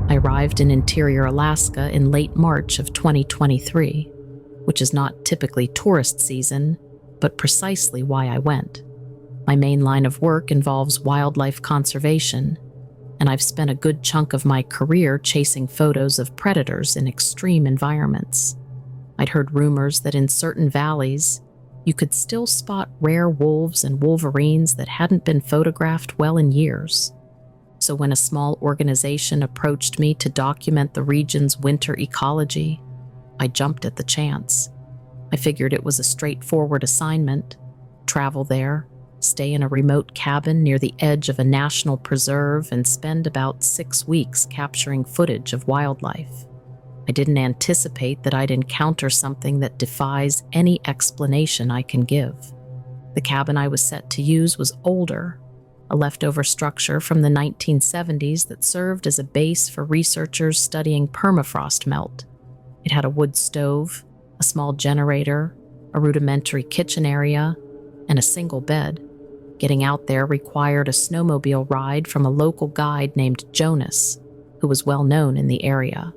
I arrived in interior Alaska in late March of 2023, which is not typically tourist season, but precisely why I went. My main line of work involves wildlife conservation, and I've spent a good chunk of my career chasing photos of predators in extreme environments. I'd heard rumors that in certain valleys, you could still spot rare wolves and wolverines that hadn't been photographed well in years. So when a small organization approached me to document the region's winter ecology, I jumped at the chance. I figured it was a straightforward assignment: travel there, stay in a remote cabin near the edge of a national preserve, and spend about 6 weeks capturing footage of wildlife. I didn't anticipate that I'd encounter something that defies any explanation I can give. The cabin I was set to use was older, a leftover structure from the 1970s that served as a base for researchers studying permafrost melt. It had a wood stove, a small generator, a rudimentary kitchen area, and a single bed. Getting out there required a snowmobile ride from a local guide named Jonas, who was well known in the area.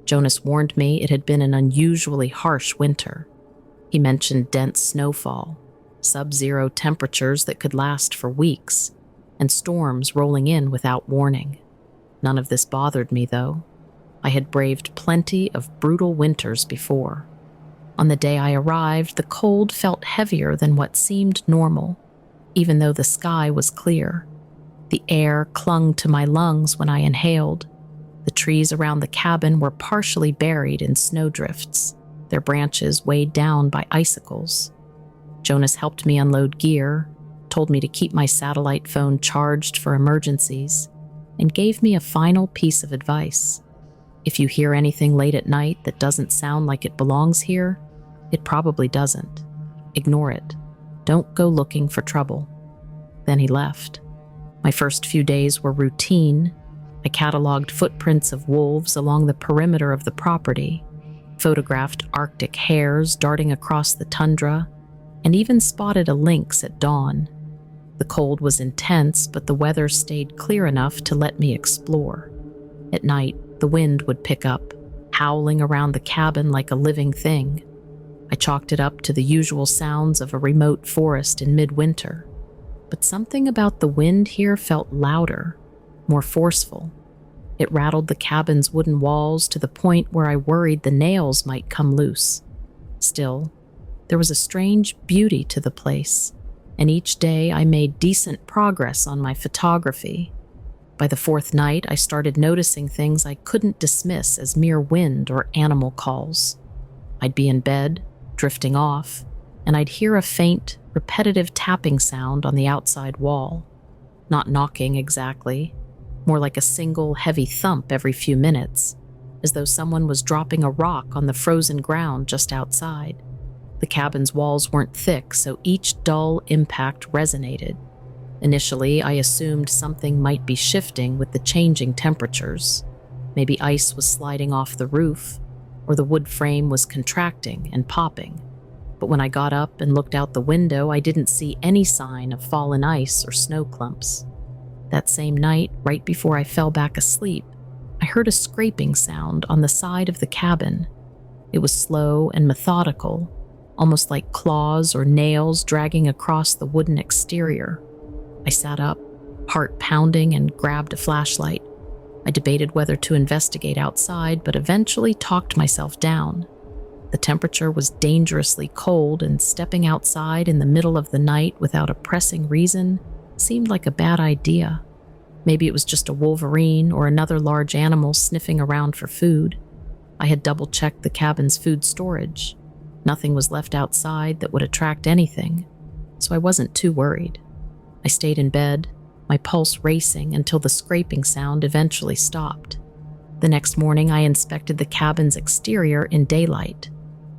Jonas warned me it had been an unusually harsh winter. He mentioned dense snowfall, sub-zero temperatures that could last for weeks, and storms rolling in without warning. None of this bothered me, though. I had braved plenty of brutal winters before. On the day I arrived, the cold felt heavier than what seemed normal, even though the sky was clear. The air clung to my lungs when I inhaled. The trees around the cabin were partially buried in snowdrifts, their branches weighed down by icicles. Jonas helped me unload gear, told me to keep my satellite phone charged for emergencies, and gave me a final piece of advice. If you hear anything late at night that doesn't sound like it belongs here, it probably doesn't. Ignore it. Don't go looking for trouble. Then he left. My first few days were routine. I cataloged footprints of wolves along the perimeter of the property, photographed Arctic hares darting across the tundra, and even spotted a lynx at dawn. The cold was intense, but the weather stayed clear enough to let me explore. At night, the wind would pick up, howling around the cabin like a living thing. I chalked it up to the usual sounds of a remote forest in midwinter. But something about the wind here felt louder, more forceful. It rattled the cabin's wooden walls to the point where I worried the nails might come loose. Still, there was a strange beauty to the place, and each day I made decent progress on my photography. By the 4th night, I started noticing things I couldn't dismiss as mere wind or animal calls. I'd be in bed, drifting off, and I'd hear a faint, repetitive tapping sound on the outside wall. Not knocking exactly, more like a single, heavy thump every few minutes, as though someone was dropping a rock on the frozen ground just outside. The cabin's walls weren't thick, so each dull impact resonated. Initially, I assumed something might be shifting with the changing temperatures. Maybe ice was sliding off the roof, or the wood frame was contracting and popping. But when I got up and looked out the window, I didn't see any sign of fallen ice or snow clumps. That same night, right before I fell back asleep, I heard a scraping sound on the side of the cabin. It was slow and methodical, almost like claws or nails dragging across the wooden exterior. I sat up, heart pounding, and grabbed a flashlight. I debated whether to investigate outside, but eventually talked myself down. The temperature was dangerously cold, and stepping outside in the middle of the night without a pressing reason seemed like a bad idea. Maybe it was just a wolverine or another large animal sniffing around for food. I had double-checked the cabin's food storage. Nothing was left outside that would attract anything, so I wasn't too worried. I stayed in bed, my pulse racing until the scraping sound eventually stopped. The next morning, I inspected the cabin's exterior in daylight.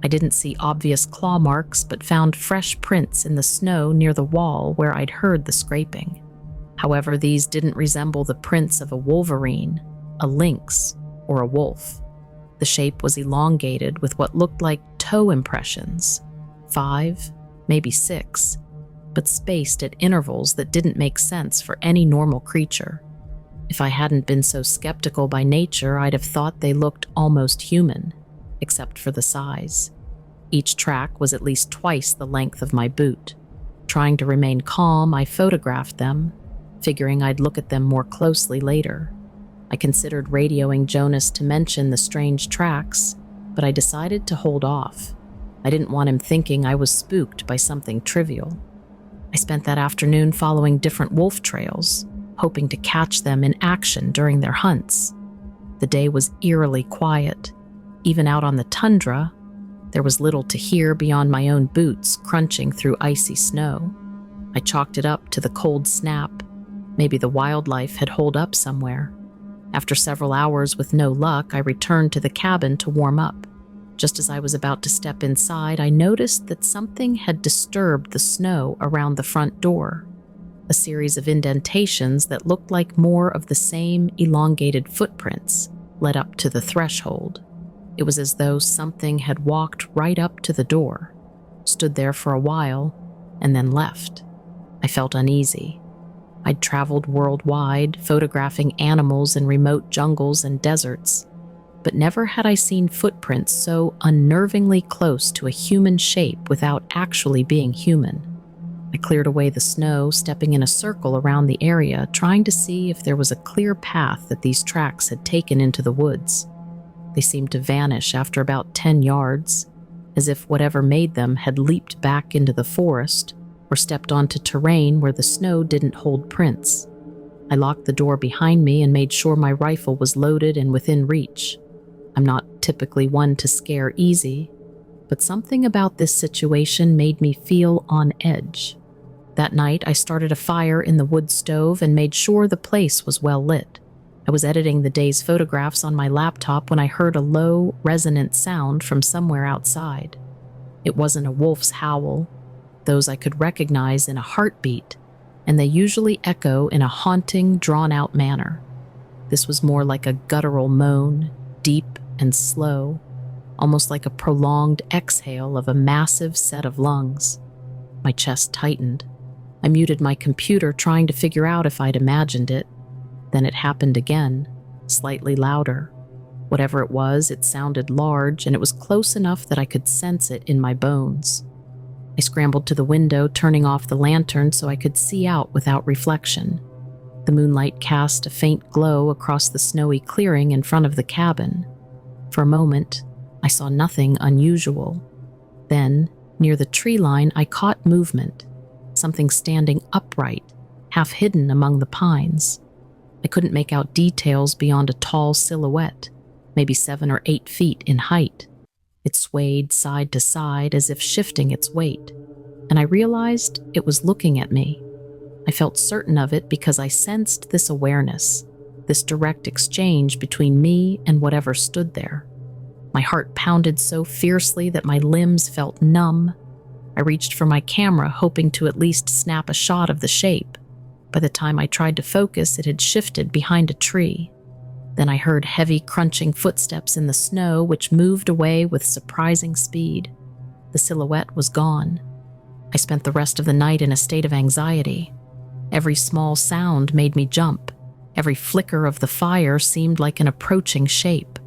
I didn't see obvious claw marks, but found fresh prints in the snow near the wall where I'd heard the scraping. However, these didn't resemble the prints of a wolverine, a lynx, or a wolf. The shape was elongated with what looked like toe impressions, 5, maybe 6, but spaced at intervals that didn't make sense for any normal creature. If I hadn't been so skeptical by nature, I'd have thought they looked almost human, except for the size. Each track was at least twice the length of my boot. Trying to remain calm, I photographed them, figuring I'd look at them more closely later. I considered radioing Jonas to mention the strange tracks, but I decided to hold off. I didn't want him thinking I was spooked by something trivial. I spent that afternoon following different wolf trails, hoping to catch them in action during their hunts. The day was eerily quiet. Even out on the tundra, there was little to hear beyond my own boots crunching through icy snow. I chalked it up to the cold snap. Maybe the wildlife had holed up somewhere. After several hours with no luck, I returned to the cabin to warm up. Just as I was about to step inside, I noticed that something had disturbed the snow around the front door. A series of indentations that looked like more of the same elongated footprints led up to the threshold. It was as though something had walked right up to the door, stood there for a while, and then left. I felt uneasy. I'd traveled worldwide, photographing animals in remote jungles and deserts, but never had I seen footprints so unnervingly close to a human shape without actually being human. I cleared away the snow, stepping in a circle around the area, trying to see if there was a clear path that these tracks had taken into the woods. They seemed to vanish after about 10 yards, as if whatever made them had leaped back into the forest or stepped onto terrain where the snow didn't hold prints. I locked the door behind me and made sure my rifle was loaded and within reach. I'm not typically one to scare easy, but something about this situation made me feel on edge. That night, I started a fire in the wood stove and made sure the place was well lit. I was editing the day's photographs on my laptop when I heard a low, resonant sound from somewhere outside. It wasn't a wolf's howl. Those I could recognize in a heartbeat, and they usually echo in a haunting, drawn-out manner. This was more like a guttural moan, deep and slow, almost like a prolonged exhale of a massive set of lungs. My chest tightened. I muted my computer, trying to figure out if I'd imagined it. Then it happened again, slightly louder. Whatever it was, it sounded large, and it was close enough that I could sense it in my bones. I scrambled to the window, turning off the lantern so I could see out without reflection. The moonlight cast a faint glow across the snowy clearing in front of the cabin. For a moment, I saw nothing unusual. Then, near the tree line, I caught movement, something standing upright, half hidden among the pines. I couldn't make out details beyond a tall silhouette, maybe 7 or 8 feet in height. It swayed side to side as if shifting its weight, and I realized it was looking at me. I felt certain of it because I sensed this awareness, this direct exchange between me and whatever stood there. My heart pounded so fiercely that my limbs felt numb. I reached for my camera, hoping to at least snap a shot of the shape. By the time I tried to focus, it had shifted behind a tree. Then I heard heavy, crunching footsteps in the snow, which moved away with surprising speed. The silhouette was gone. I spent the rest of the night in a state of anxiety. Every small sound made me jump. Every flicker of the fire seemed like an approaching shape.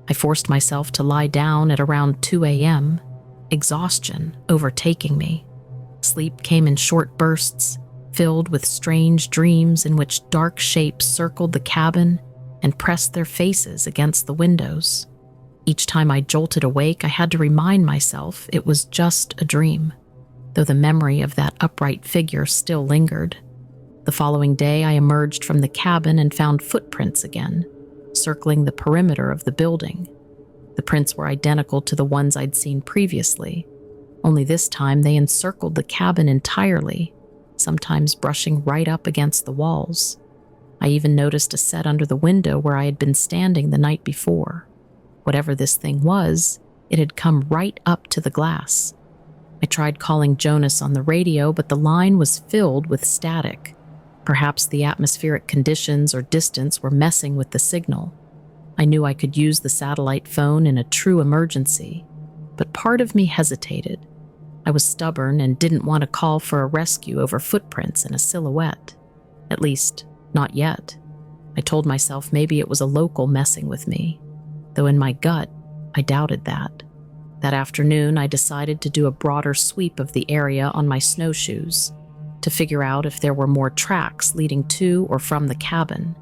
I forced myself to lie down at around 2 a.m., exhaustion overtaking me. Sleep came in short bursts, filled with strange dreams in which dark shapes circled the cabin and pressed their faces against the windows. Each time I jolted awake, I had to remind myself it was just a dream, though the memory of that upright figure still lingered. The following day, I emerged from the cabin and found footprints again, circling the perimeter of the building. The prints were identical to the ones I'd seen previously, only this time they encircled the cabin entirely, sometimes brushing right up against the walls. I even noticed a set under the window where I had been standing the night before. Whatever this thing was, it had come right up to the glass. I tried calling Jonas on the radio, but the line was filled with static. Perhaps the atmospheric conditions or distance were messing with the signal. I knew I could use the satellite phone in a true emergency, but part of me hesitated. I was stubborn and didn't want to call for a rescue over footprints and a silhouette. At least, not yet. I told myself maybe it was a local messing with me, though in my gut, I doubted that. That afternoon, I decided to do a broader sweep of the area on my snowshoes to figure out if there were more tracks leading to or from the cabin.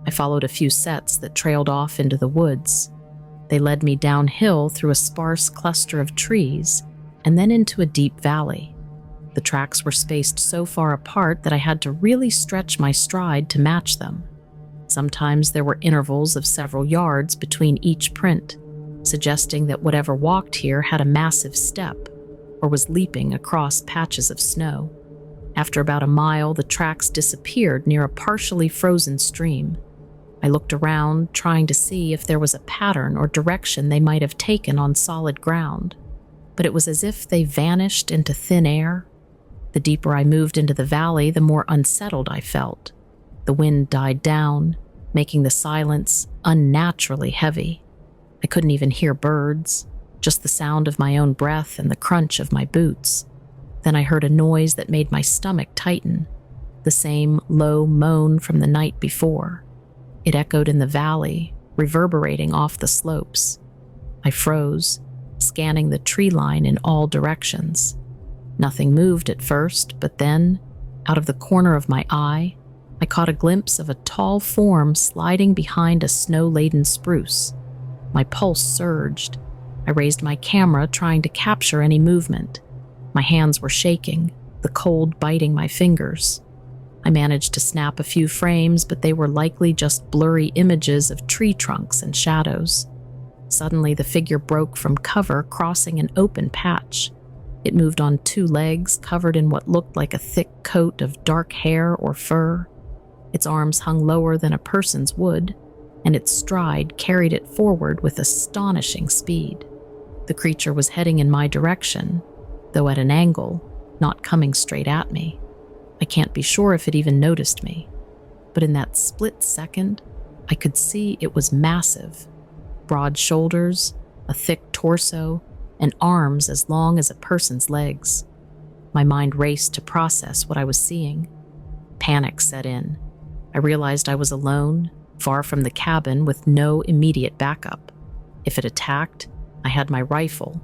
I followed a few sets that trailed off into the woods. They led me downhill through a sparse cluster of trees and then into a deep valley. The tracks were spaced so far apart that I had to really stretch my stride to match them. Sometimes there were intervals of several yards between each print, suggesting that whatever walked here had a massive step or was leaping across patches of snow. After about a mile, the tracks disappeared near a partially frozen stream. I looked around, trying to see if there was a pattern or direction they might have taken on solid ground, but it was as if they vanished into thin air. The deeper I moved into the valley, the more unsettled I felt. The wind died down, making the silence unnaturally heavy. I couldn't even hear birds, just the sound of my own breath and the crunch of my boots. Then I heard a noise that made my stomach tighten, the same low moan from the night before. It echoed in the valley, reverberating off the slopes. I froze, scanning the tree line in all directions. Nothing moved at first, but then, out of the corner of my eye, I caught a glimpse of a tall form sliding behind a snow-laden spruce. My pulse surged. I raised my camera, trying to capture any movement. My hands were shaking, the cold biting my fingers. I managed to snap a few frames, but they were likely just blurry images of tree trunks and shadows. Suddenly, the figure broke from cover, crossing an open patch. It moved on two legs, covered in what looked like a thick coat of dark hair or fur. Its arms hung lower than a person's would, and its stride carried it forward with astonishing speed. The creature was heading in my direction, though at an angle, not coming straight at me. I can't be sure if it even noticed me, but in that split second, I could see it was massive. Broad shoulders, a thick torso, and arms as long as a person's legs. My mind raced to process what I was seeing. Panic set in. I realized I was alone, far from the cabin, with no immediate backup. If it attacked, I had my rifle,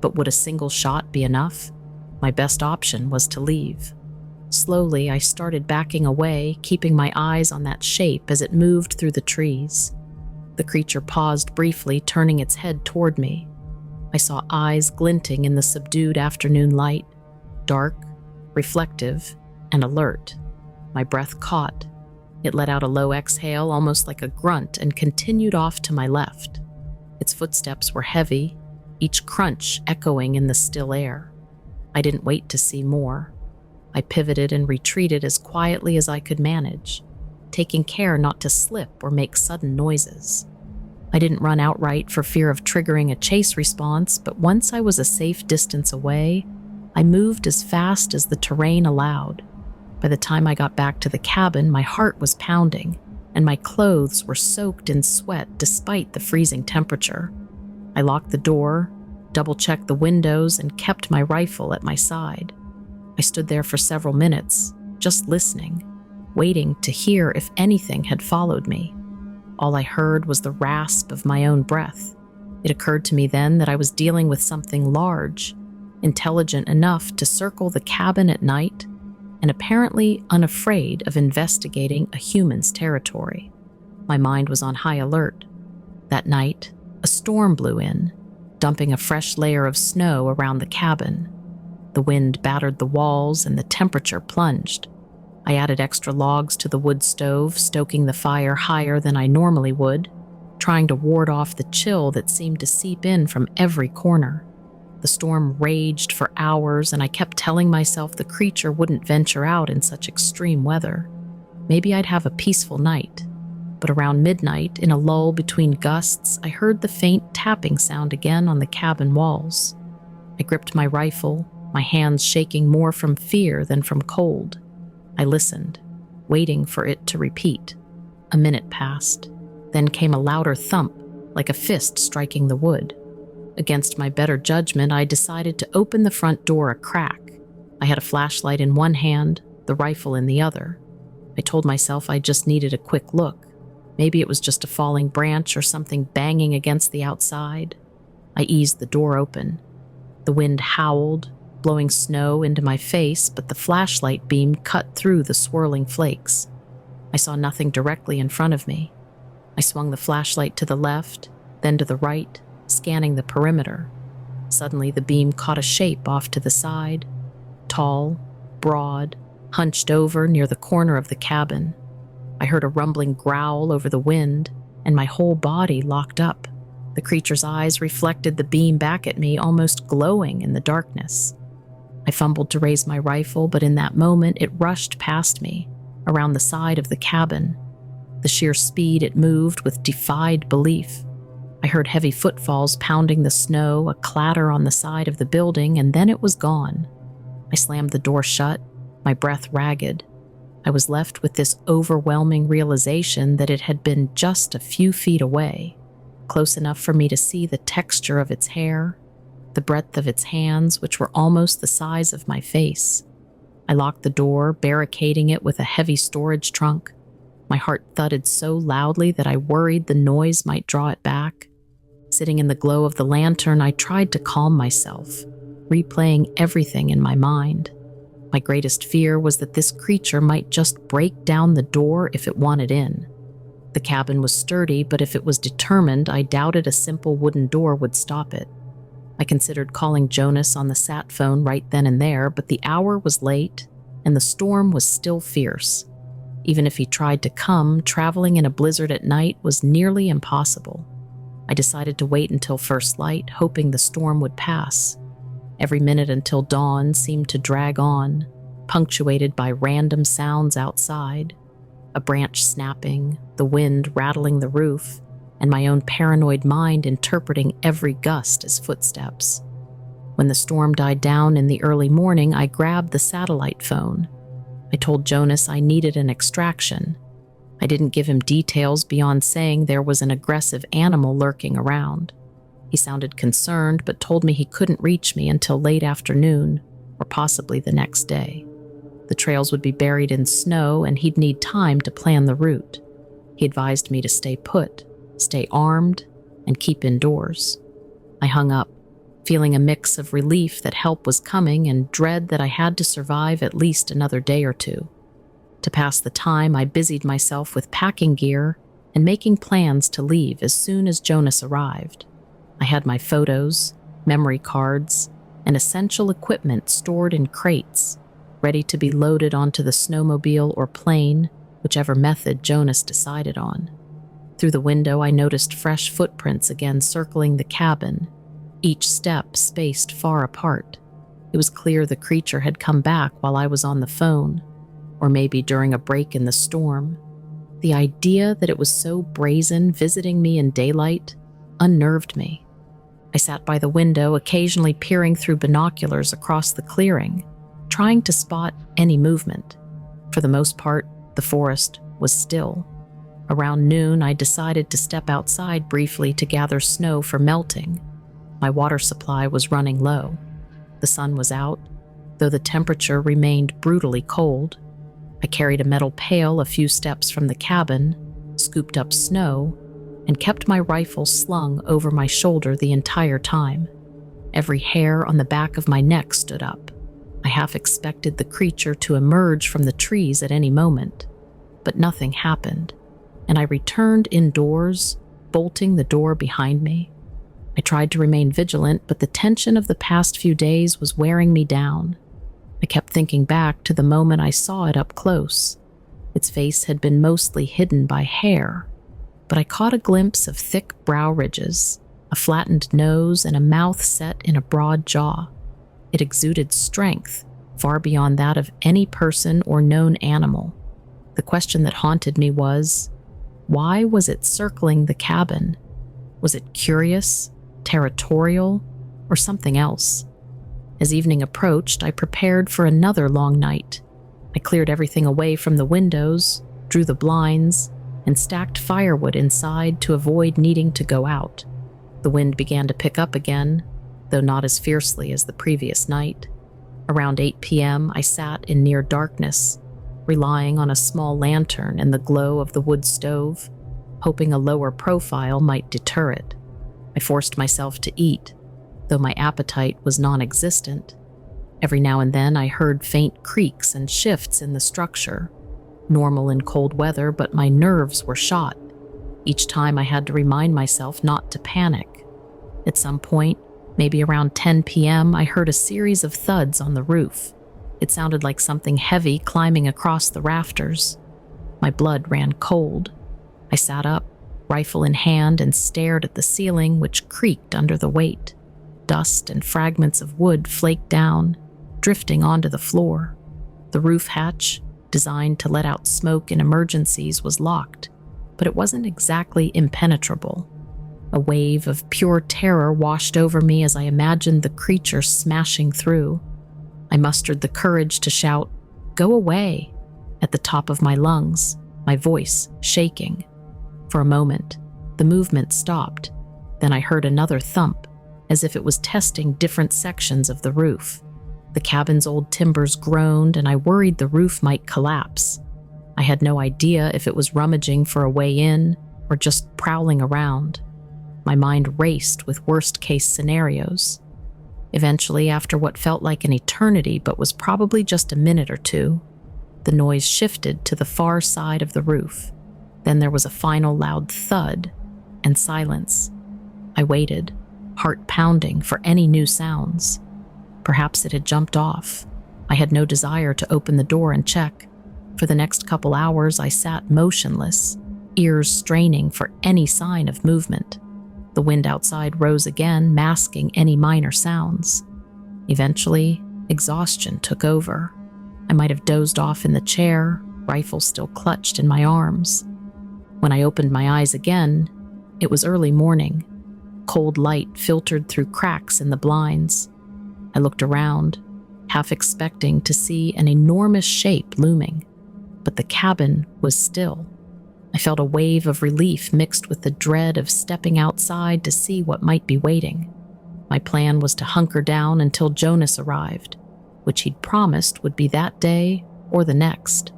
but would a single shot be enough? My best option was to leave. Slowly, I started backing away, keeping my eyes on that shape as it moved through the trees. The creature paused briefly, turning its head toward me. I saw eyes glinting in the subdued afternoon light, dark, reflective, and alert. My breath caught. It let out a low exhale, almost like a grunt, and continued off to my left. Its footsteps were heavy, each crunch echoing in the still air. I didn't wait to see more. I pivoted and retreated as quietly as I could manage, taking care not to slip or make sudden noises. I didn't run outright for fear of triggering a chase response, but once I was a safe distance away, I moved as fast as the terrain allowed. By the time I got back to the cabin, my heart was pounding, and my clothes were soaked in sweat despite the freezing temperature. I locked the door, double-checked the windows, and kept my rifle at my side. I stood there for several minutes, just listening, waiting to hear if anything had followed me. All I heard was the rasp of my own breath. It occurred to me then that I was dealing with something large, intelligent enough to circle the cabin at night, and apparently unafraid of investigating a human's territory. My mind was on high alert. That night, a storm blew in, dumping a fresh layer of snow around the cabin. The wind battered the walls and the temperature plunged. I added extra logs to the wood stove, stoking the fire higher than I normally would, trying to ward off the chill that seemed to seep in from every corner. The storm raged for hours, and I kept telling myself the creature wouldn't venture out in such extreme weather. Maybe I'd have a peaceful night. But around midnight, in a lull between gusts, I heard the faint tapping sound again on the cabin walls. I gripped my rifle, my hands shaking more from fear than from cold. I listened, waiting for it to repeat. A minute passed. Then came a louder thump, like a fist striking the wood. Against my better judgment, I decided to open the front door a crack. I had a flashlight in one hand, the rifle in the other. I told myself I just needed a quick look, Maybe it was just a falling branch or something banging against the outside. I eased the door open. The wind howled, blowing snow into my face, but the flashlight beam cut through the swirling flakes. I saw nothing directly in front of me. I swung the flashlight to the left, then to the right, scanning the perimeter. Suddenly, the beam caught a shape off to the side, tall, broad, hunched over near the corner of the cabin. I heard a rumbling growl over the wind, and my whole body locked up. The creature's eyes reflected the beam back at me, almost glowing in the darkness. I fumbled to raise my rifle, but in that moment it rushed past me, around the side of the cabin. The sheer speed it moved with defied belief. I heard heavy footfalls pounding the snow, a clatter on the side of the building, and then it was gone. I slammed the door shut, my breath ragged. I was left with this overwhelming realization that it had been just a few feet away, close enough for me to see the texture of its hair, the breadth of its hands, which were almost the size of my face. I locked the door, barricading it with a heavy storage trunk. My heart thudded so loudly that I worried the noise might draw it back. Sitting in the glow of the lantern, I tried to calm myself, replaying everything in my mind. My greatest fear was that this creature might just break down the door if it wanted in. The cabin was sturdy, but if it was determined, I doubted a simple wooden door would stop it. I considered calling Jonas on the sat phone right then and there, but the hour was late, and the storm was still fierce. Even if he tried to come, traveling in a blizzard at night was nearly impossible. I decided to wait until first light, hoping the storm would pass. Every minute until dawn seemed to drag on, punctuated by random sounds outside, a branch snapping, the wind rattling the roof, and my own paranoid mind interpreting every gust as footsteps. When the storm died down in the early morning, I grabbed the satellite phone. I told Jonas I needed an extraction. I didn't give him details beyond saying there was an aggressive animal lurking around. He sounded concerned, but told me he couldn't reach me until late afternoon, or possibly the next day. The trails would be buried in snow, and he'd need time to plan the route. He advised me to stay put, stay armed, and keep indoors. I hung up, feeling a mix of relief that help was coming and dread that I had to survive at least another day or two. To pass the time, I busied myself with packing gear and making plans to leave as soon as Jonas arrived. I had my photos, memory cards, and essential equipment stored in crates, ready to be loaded onto the snowmobile or plane, whichever method Jonas decided on. Through the window, I noticed fresh footprints again circling the cabin, each step spaced far apart. It was clear the creature had come back while I was on the phone, or maybe during a break in the storm. The idea that it was so brazen visiting me in daylight unnerved me. I sat by the window, occasionally peering through binoculars across the clearing, trying to spot any movement. For the most part, the forest was still. Around noon, I decided to step outside briefly to gather snow for melting. My water supply was running low. The sun was out, though the temperature remained brutally cold. I carried a metal pail a few steps from the cabin, scooped up snow, and kept my rifle slung over my shoulder the entire time. Every hair on the back of my neck stood up. I half expected the creature to emerge from the trees at any moment, but nothing happened, and I returned indoors, bolting the door behind me. I tried to remain vigilant, but the tension of the past few days was wearing me down. I kept thinking back to the moment I saw it up close. Its face had been mostly hidden by hair, but I caught a glimpse of thick brow ridges, a flattened nose, and a mouth set in a broad jaw. It exuded strength, far beyond that of any person or known animal. The question that haunted me was, why was it circling the cabin? Was it curious, territorial, or something else? As evening approached, I prepared for another long night. I cleared everything away from the windows, drew the blinds, and stacked firewood inside to avoid needing to go out. The wind began to pick up again, though not as fiercely as the previous night. Around 8 p.m., I sat in near darkness, relying on a small lantern and the glow of the wood stove. hoping a lower profile might deter it. I forced myself to eat, though my appetite was non-existent. Every now and then I heard faint creaks and shifts in the structure, normal in cold weather, but my nerves were shot. Each time I had to remind myself not to panic. At some point, maybe around 10 p.m., I heard a series of thuds on the roof. It sounded like something heavy climbing across the rafters. My blood ran cold. I sat up, rifle in hand, and stared at the ceiling, which creaked under the weight. Dust and fragments of wood flaked down, drifting onto the floor. The roof hatch, designed to let out smoke in emergencies, was locked, but it wasn't exactly impenetrable. A wave of pure terror washed over me as I imagined the creature smashing through. I mustered the courage to shout, "Go away," at the top of my lungs, my voice shaking. For a moment, the movement stopped. Then I heard another thump, as if it was testing different sections of the roof. The cabin's old timbers groaned, and I worried the roof might collapse. I had no idea if it was rummaging for a way in or just prowling around. My mind raced with worst-case scenarios. Eventually, after what felt like an eternity but was probably just a minute or two, the noise shifted to the far side of the roof. Then there was a final loud thud and silence. I waited, heart pounding, for any new sounds. Perhaps it had jumped off. I had no desire to open the door and check. For the next couple hours, I sat motionless, ears straining for any sign of movement. The wind outside rose again, masking any minor sounds. Eventually, exhaustion took over. I might have dozed off in the chair, rifle still clutched in my arms. When I opened my eyes again, it was early morning. Cold light filtered through cracks in the blinds. I looked around, half expecting to see an enormous shape looming, but the cabin was still. I felt a wave of relief mixed with the dread of stepping outside to see what might be waiting. My plan was to hunker down until Jonas arrived, which he'd promised would be that day or the next.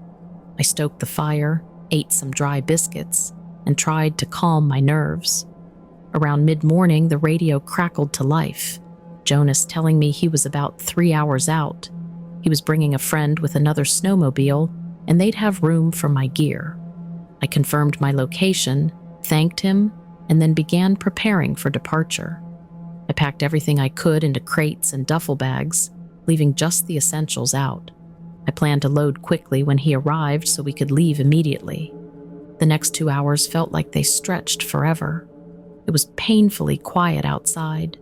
I stoked the fire, ate some dry biscuits, and tried to calm my nerves. Around mid-morning, the radio crackled to life, Jonas telling me he was about 3 hours out. He was bringing a friend with another snowmobile, and they'd have room for my gear. I confirmed my location, thanked him, and then began preparing for departure. I packed everything I could into crates and duffel bags, leaving just the essentials out. I planned to load quickly when he arrived so we could leave immediately. The next 2 hours felt like they stretched forever. It was painfully quiet outside.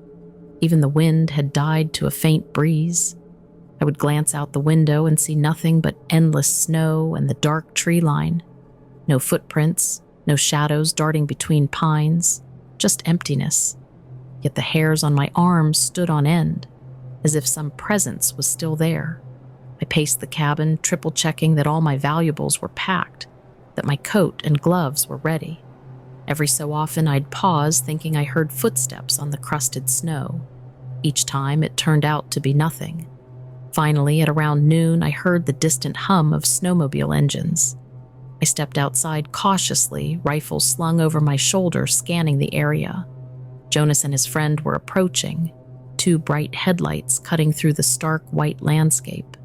Even the wind had died to a faint breeze. I would glance out the window and see nothing but endless snow and the dark tree line. No footprints, no shadows darting between pines, just emptiness. Yet the hairs on my arms stood on end, as if some presence was still there. I paced the cabin, triple-checking that all my valuables were packed, that my coat and gloves were ready. Every so often I'd pause, thinking I heard footsteps on the crusted snow. Each time it turned out to be nothing. Finally, at around noon, I heard the distant hum of snowmobile engines. I stepped outside cautiously, rifle slung over my shoulder, scanning the area. Jonas and his friend were approaching, 2 bright headlights cutting through the stark white landscape.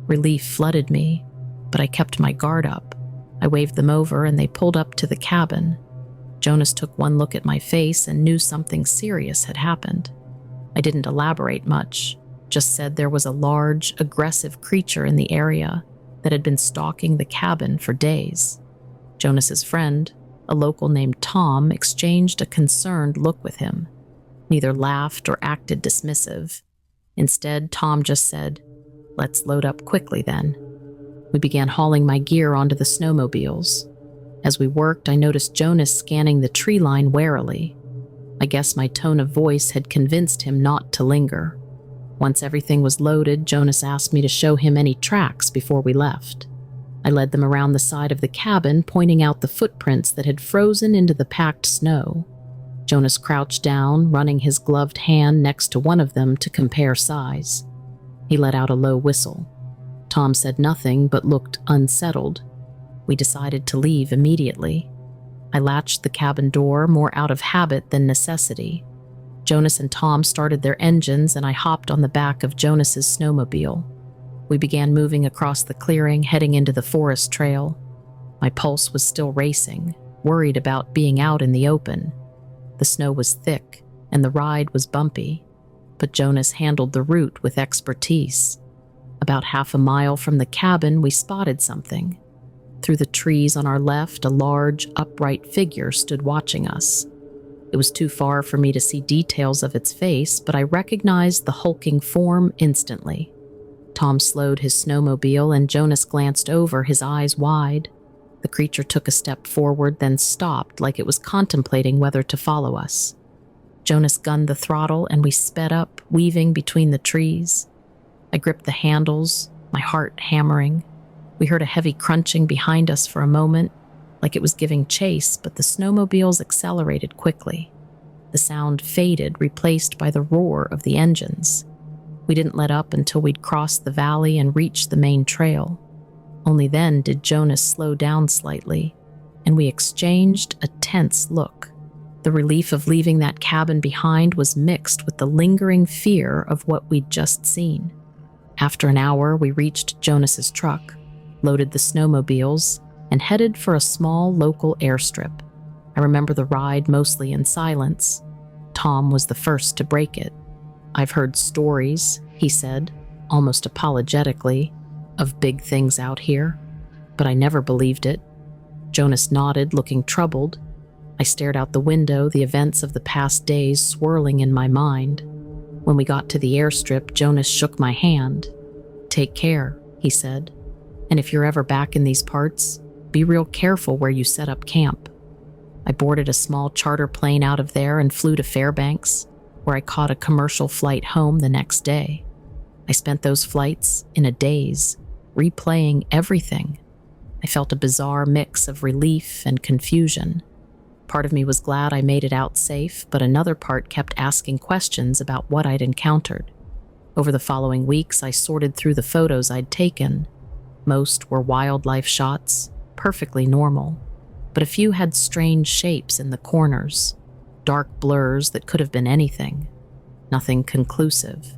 Relief flooded me, but I kept my guard up. I waved them over and they pulled up to the cabin. Jonas took one look at my face and knew something serious had happened. I didn't elaborate much, just said there was a large, aggressive creature in the area that had been stalking the cabin for days. Jonas's friend, a local named Tom, exchanged a concerned look with him. Neither laughed or acted dismissive. Instead, Tom just said, "Let's load up quickly then." We began hauling my gear onto the snowmobiles. As we worked, I noticed Jonas scanning the tree line warily. I guess my tone of voice had convinced him not to linger. Once everything was loaded, Jonas asked me to show him any tracks before we left. I led them around the side of the cabin, pointing out the footprints that had frozen into the packed snow. Jonas crouched down, running his gloved hand next to one of them to compare size. He let out a low whistle. Tom said nothing but looked unsettled. We decided to leave immediately. I latched the cabin door more out of habit than necessity. Jonas and Tom started their engines, and I hopped on the back of Jonas's snowmobile. We began moving across the clearing, heading into the forest trail. My pulse was still racing, worried about being out in the open. The snow was thick, and the ride was bumpy, but Jonas handled the route with expertise. About half a mile from the cabin, we spotted something. Through the trees on our left, a large, upright figure stood watching us. It was too far for me to see details of its face, but I recognized the hulking form instantly. Tom slowed his snowmobile, and Jonas glanced over, his eyes wide. The creature took a step forward, then stopped like it was contemplating whether to follow us. Jonas gunned the throttle, and we sped up, weaving between the trees. I gripped the handles, my heart hammering. We heard a heavy crunching behind us for a moment, like it was giving chase, but the snowmobiles accelerated quickly. The sound faded, replaced by the roar of the engines. We didn't let up until we'd crossed the valley and reached the main trail. Only then did Jonas slow down slightly, and we exchanged a tense look. The relief of leaving that cabin behind was mixed with the lingering fear of what we'd just seen. After an hour, we reached Jonas's truck, loaded the snowmobiles, and headed for a small local airstrip. I remember the ride mostly in silence. Tom was the first to break it. "I've heard stories," he said, almost apologetically, "of big things out here, but I never believed it." Jonas nodded, looking troubled. I stared out the window, the events of the past days swirling in my mind. When we got to the airstrip, Jonas shook my hand. "Take care," he said. "And if you're ever back in these parts, be real careful where you set up camp." I boarded a small charter plane out of there and flew to Fairbanks, where I caught a commercial flight home the next day. I spent those flights in a daze, replaying everything. I felt a bizarre mix of relief and confusion. Part of me was glad I made it out safe, but another part kept asking questions about what I'd encountered. Over the following weeks, I sorted through the photos I'd taken. Most were wildlife shots, perfectly normal, but a few had strange shapes in the corners, dark blurs that could have been anything. Nothing conclusive.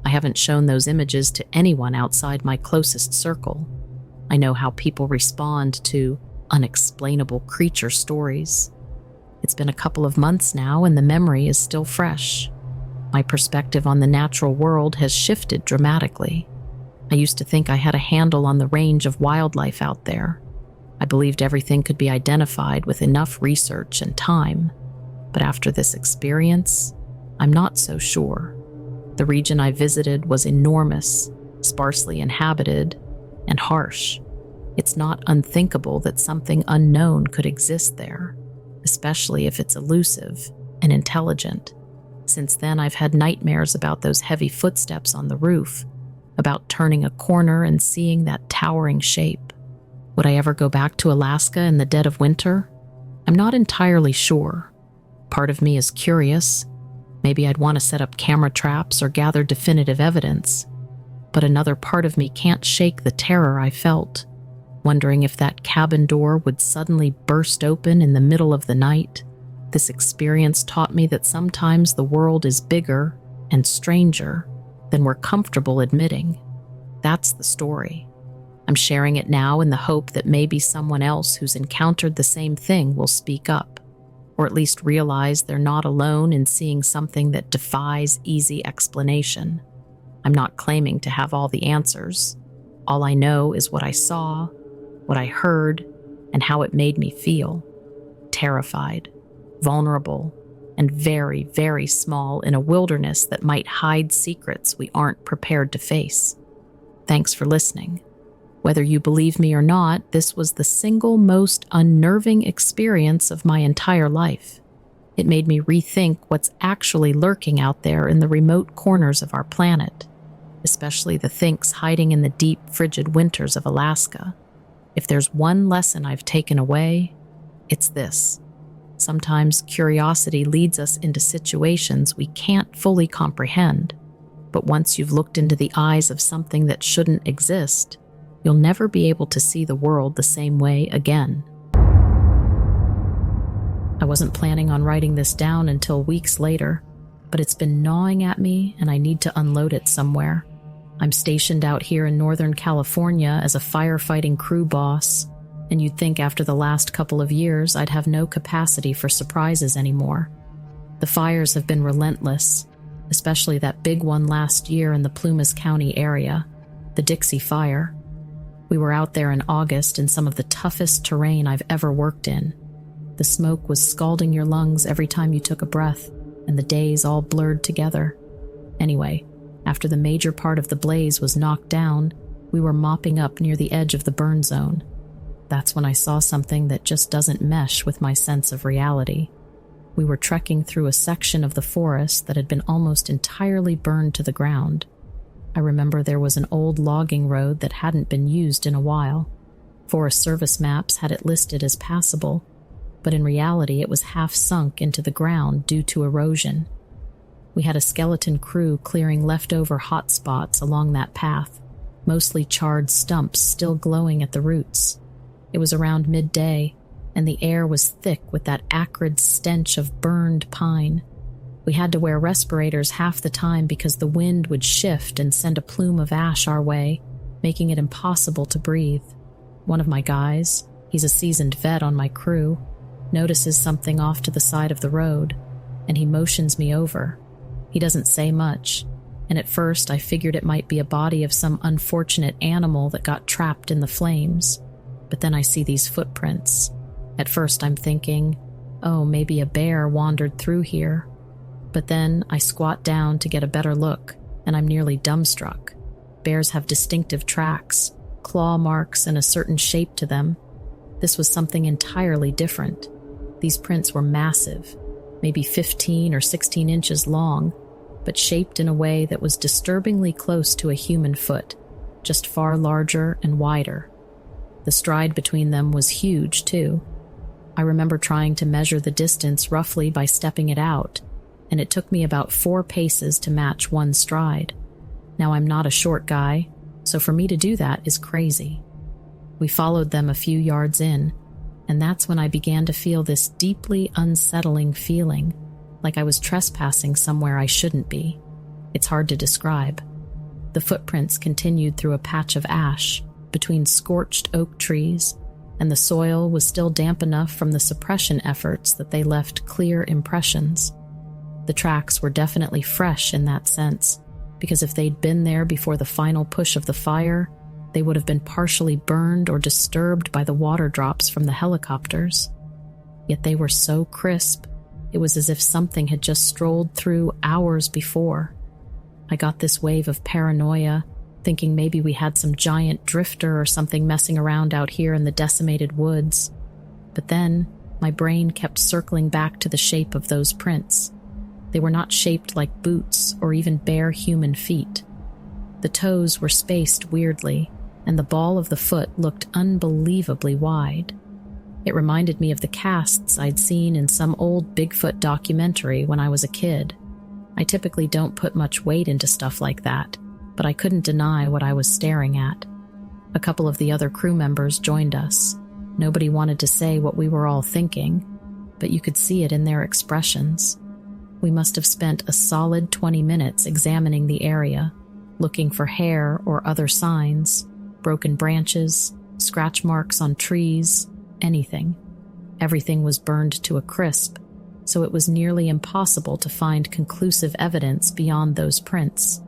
I haven't shown those images to anyone outside my closest circle. I know how people respond to unexplainable creature stories. It's been a couple of months now, and the memory is still fresh. My perspective on the natural world has shifted dramatically. I used to think I had a handle on the range of wildlife out there. I believed everything could be identified with enough research and time. But after this experience, I'm not so sure. The region I visited was enormous, sparsely inhabited, and harsh. It's not unthinkable that something unknown could exist there, especially if it's elusive and intelligent. Since then, I've had nightmares about those heavy footsteps on the roof, about turning a corner and seeing that towering shape. Would I ever go back to Alaska in the dead of winter? I'm not entirely sure. Part of me is curious. Maybe I'd want to set up camera traps or gather definitive evidence. But another part of me can't shake the terror I felt, wondering if that cabin door would suddenly burst open in the middle of the night. This experience taught me that sometimes the world is bigger and stranger than we're comfortable admitting. That's the story. I'm sharing it now in the hope that maybe someone else who's encountered the same thing will speak up, or at least realize they're not alone in seeing something that defies easy explanation. I'm not claiming to have all the answers. All I know is what I saw, what I heard, and how it made me feel. Terrified, vulnerable, and very, very small in a wilderness that might hide secrets we aren't prepared to face. Thanks for listening. Whether you believe me or not, this was the single most unnerving experience of my entire life. It made me rethink what's actually lurking out there in the remote corners of our planet, especially the things hiding in the deep, frigid winters of Alaska. If there's one lesson I've taken away, it's this. Sometimes curiosity leads us into situations we can't fully comprehend, but once you've looked into the eyes of something that shouldn't exist, you'll never be able to see the world the same way again. I wasn't planning on writing this down until weeks later, but it's been gnawing at me and I need to unload it somewhere. I'm stationed out here in Northern California as a firefighting crew boss, and you'd think after the last couple of years I'd have no capacity for surprises anymore. The fires have been relentless, especially that big one last year in the Plumas County area, the Dixie Fire. We were out there in August in some of the toughest terrain I've ever worked in. The smoke was scalding your lungs every time you took a breath, and the days all blurred together. Anyway, after the major part of the blaze was knocked down, we were mopping up near the edge of the burn zone. That's when I saw something that just doesn't mesh with my sense of reality. We were trekking through a section of the forest that had been almost entirely burned to the ground. I remember there was an old logging road that hadn't been used in a while. Forest Service maps had it listed as passable, but in reality it was half sunk into the ground due to erosion. We had a skeleton crew clearing leftover hot spots along that path, mostly charred stumps still glowing at the roots. It was around midday, and the air was thick with that acrid stench of burned pine. We had to wear respirators half the time because the wind would shift and send a plume of ash our way, making it impossible to breathe. One of my guys, he's a seasoned vet on my crew, notices something off to the side of the road, and he motions me over. He doesn't say much, and at first I figured it might be a body of some unfortunate animal that got trapped in the flames. But then I see these footprints. At first I'm thinking, oh, maybe a bear wandered through here. But then I squat down to get a better look, and I'm nearly dumbstruck. Bears have distinctive tracks, claw marks, and a certain shape to them. This was something entirely different. These prints were massive, maybe 15 or 16 inches long, but shaped in a way that was disturbingly close to a human foot, just far larger and wider. The stride between them was huge, too. I remember trying to measure the distance roughly by stepping it out, and it took me about 4 paces to match one stride. Now I'm not a short guy, so for me to do that is crazy. We followed them a few yards in, and that's when I began to feel this deeply unsettling feeling, like I was trespassing somewhere I shouldn't be. It's hard to describe. The footprints continued through a patch of ash, between scorched oak trees, and the soil was still damp enough from the suppression efforts that they left clear impressions. The tracks were definitely fresh in that sense, because if they'd been there before the final push of the fire, they would have been partially burned or disturbed by the water drops from the helicopters. Yet they were so crisp, it was as if something had just strolled through hours before. I got this wave of paranoia, thinking maybe we had some giant drifter or something messing around out here in the decimated woods. But then, my brain kept circling back to the shape of those prints. They were not shaped like boots or even bare human feet. The toes were spaced weirdly, and the ball of the foot looked unbelievably wide. It reminded me of the casts I'd seen in some old Bigfoot documentary when I was a kid. I typically don't put much weight into stuff like that, but I couldn't deny what I was staring at. A couple of the other crew members joined us. Nobody wanted to say what we were all thinking, but you could see it in their expressions. We must have spent a solid 20 minutes examining the area, looking for hair or other signs, broken branches, scratch marks on trees, anything. Everything was burned to a crisp, so it was nearly impossible to find conclusive evidence beyond those prints.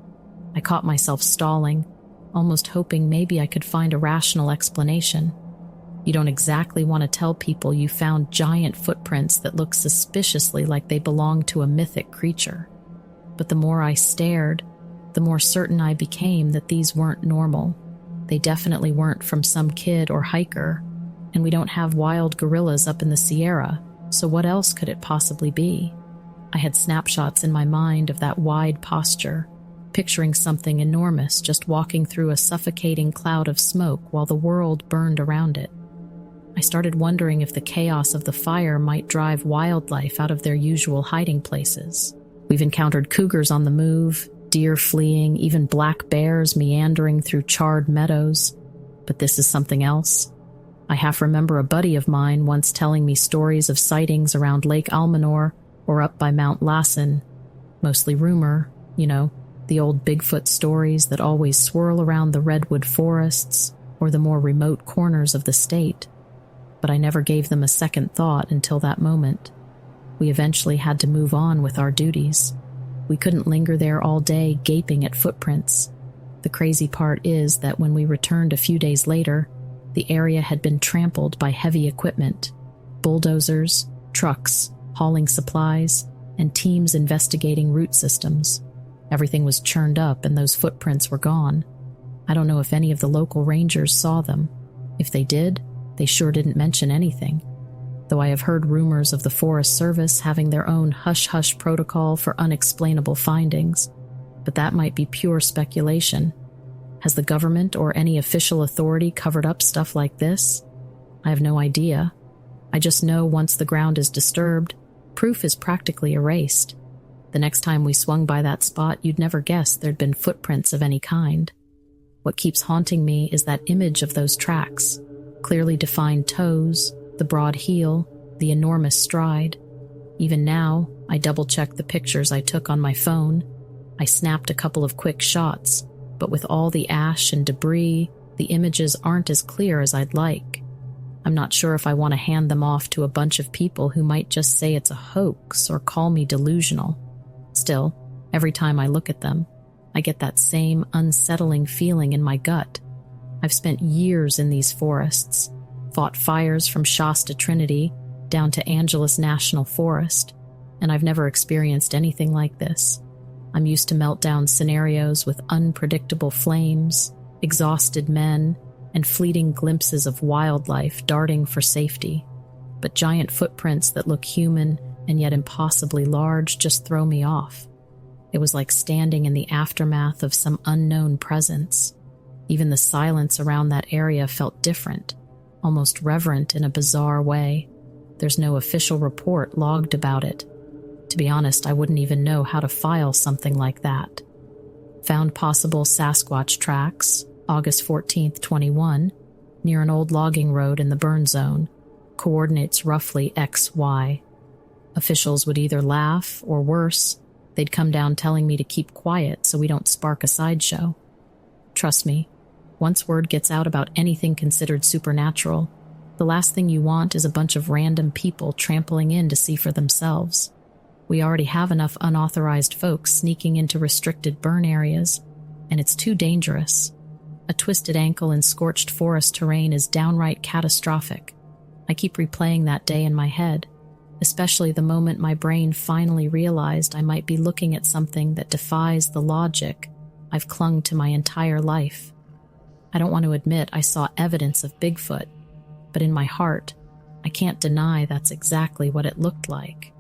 I caught myself stalling, almost hoping maybe I could find a rational explanation. You don't exactly want to tell people you found giant footprints that look suspiciously like they belong to a mythic creature. But the more I stared, the more certain I became that these weren't normal. They definitely weren't from some kid or hiker, and we don't have wild gorillas up in the Sierra, so what else could it possibly be? I had snapshots in my mind of that wide posture, picturing something enormous just walking through a suffocating cloud of smoke while the world burned around it. I started wondering if the chaos of the fire might drive wildlife out of their usual hiding places. We've encountered cougars on the move, deer fleeing, even black bears meandering through charred meadows. But this is something else. I half remember a buddy of mine once telling me stories of sightings around Lake Almanor or up by Mount Lassen. Mostly rumor, the old Bigfoot stories that always swirl around the redwood forests or the more remote corners of the state. But I never gave them a second thought until that moment. We eventually had to move on with our duties. We couldn't linger there all day gaping at footprints. The crazy part is that when we returned a few days later, the area had been trampled by heavy equipment, bulldozers, trucks, hauling supplies, and teams investigating root systems. Everything was churned up and those footprints were gone. I don't know if any of the local rangers saw them. If they did, they sure didn't mention anything. Though I have heard rumors of the Forest Service having their own hush-hush protocol for unexplainable findings, but that might be pure speculation. Has the government or any official authority covered up stuff like this? I have no idea. I just know once the ground is disturbed, proof is practically erased. The next time we swung by that spot, you'd never guess there'd been footprints of any kind. What keeps haunting me is that image of those tracks. Clearly defined toes, the broad heel, the enormous stride. Even now, I double-check the pictures I took on my phone. I snapped a couple of quick shots, but with all the ash and debris, the images aren't as clear as I'd like. I'm not sure if I want to hand them off to a bunch of people who might just say it's a hoax or call me delusional. Still, every time I look at them, I get that same unsettling feeling in my gut. I've spent years in these forests, fought fires from Shasta Trinity down to Angeles National Forest, and I've never experienced anything like this. I'm used to meltdown scenarios with unpredictable flames, exhausted men, and fleeting glimpses of wildlife darting for safety. But giant footprints that look human and yet impossibly large just throw me off. It was like standing in the aftermath of some unknown presence. Even the silence around that area felt different, almost reverent in a bizarre way. There's no official report logged about it. To be honest, I wouldn't even know how to file something like that. Found possible Sasquatch tracks, August 14th, 21, near an old logging road in the burn zone. Coordinates roughly XY. Officials would either laugh, or worse, they'd come down telling me to keep quiet so we don't spark a sideshow. Trust me, once word gets out about anything considered supernatural, the last thing you want is a bunch of random people trampling in to see for themselves. We already have enough unauthorized folks sneaking into restricted burn areas, and it's too dangerous. A twisted ankle in scorched forest terrain is downright catastrophic. I keep replaying that day in my head, especially the moment my brain finally realized I might be looking at something that defies the logic I've clung to my entire life. I don't want to admit I saw evidence of Bigfoot, but in my heart, I can't deny that's exactly what it looked like.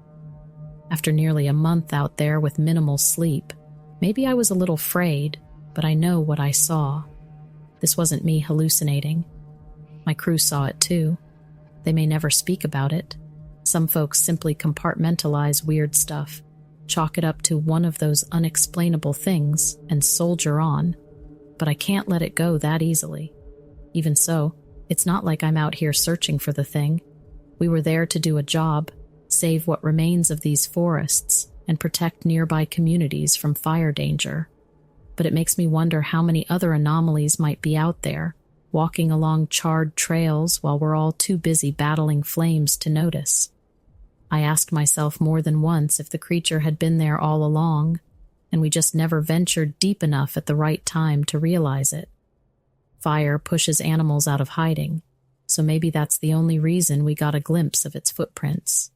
After nearly a month out there with minimal sleep, maybe I was a little frayed, but I know what I saw. This wasn't me hallucinating. My crew saw it too. They may never speak about it. Some folks simply compartmentalize weird stuff, chalk it up to one of those unexplainable things, and soldier on. But I can't let it go that easily. Even so, it's not like I'm out here searching for the thing. We were there to do a job, save what remains of these forests, and protect nearby communities from fire danger. But it makes me wonder how many other anomalies might be out there, walking along charred trails while we're all too busy battling flames to notice. I asked myself more than once if the creature had been there all along, and we just never ventured deep enough at the right time to realize it. Fire pushes animals out of hiding, so maybe that's the only reason we got a glimpse of its footprints.